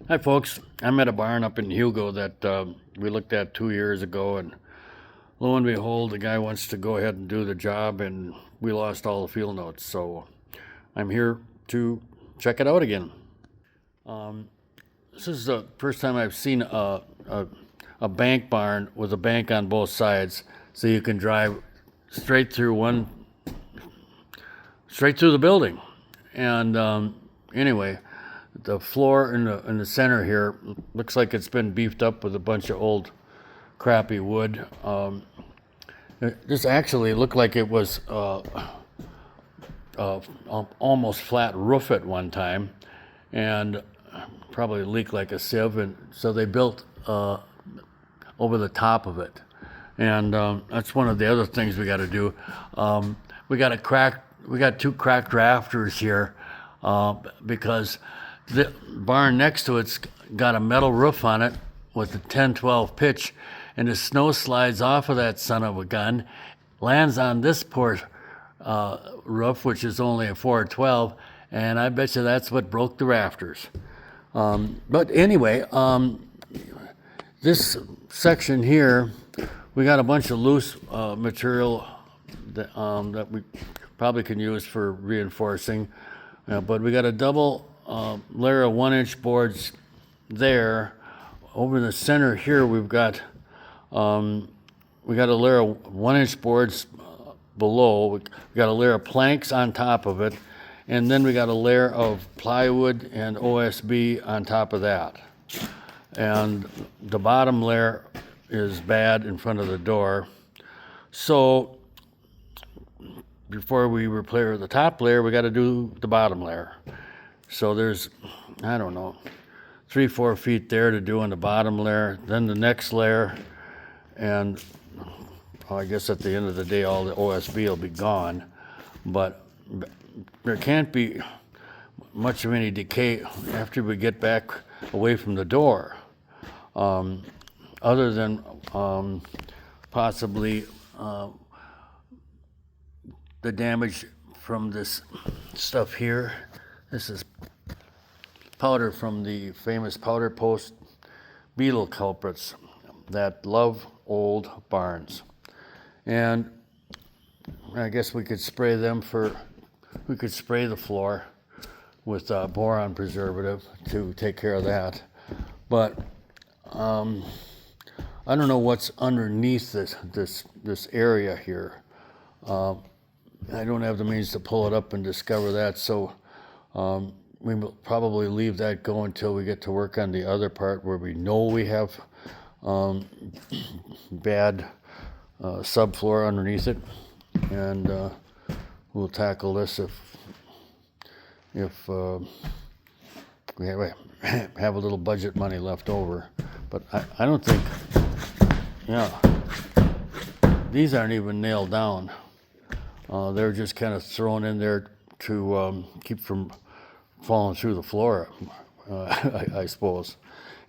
Hi, folks. I'm at a barn up in Hugo that we looked at 2 years ago, and lo and behold, the guy wants to go ahead and do the job, and we lost all the field notes. So I'm here to check it out again. This is the first time I've seen a bank barn with a bank on both sides, so you can drive straight through straight through the building. And anyway, the floor in the center here looks like it's been beefed up with a bunch of old crappy wood. This actually looked like it was almost flat roof at one time, and probably leaked like a sieve, and so they built over the top of it. And that's one of the other things we got to do. We got two cracked rafters here because the barn next to it's got a metal roof on it with a 10-12 pitch, and the snow slides off of that son of a gun, lands on this poor roof, which is only a 412, and I bet you that's what broke the rafters. But anyway, this section here, we got a bunch of loose material that we probably can use for reinforcing, but we got a double layer of 1-inch boards there. Over in the center here, we got a layer of 1-inch boards below. We got a layer of planks on top of it, and then we got a layer of plywood and OSB on top of that. And the bottom layer is bad in front of the door. So before we repair the top layer, we got to do the bottom layer. So there's, I don't know, 3-4 feet there to do on the bottom layer, then the next layer, and I guess at the end of the day, all the OSB will be gone. But there can't be much of any decay after we get back away from the door, other than possibly the damage from this stuff here. This is powder from the famous powder post beetle culprits that love old barns. And I guess we could spray the floor with boron preservative to take care of that. But I don't know what's underneath this area here. I don't have the means to pull it up and discover that, so we will probably leave that go until we get to work on the other part where we know we have bad subfloor underneath it, and we'll tackle this if we have a little budget money left over. But I don't think, these aren't even nailed down. They're just kind of thrown in there to keep from falling through the floor, I suppose.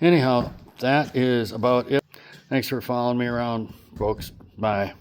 Anyhow, that is about it. Thanks for following me around, folks. Bye.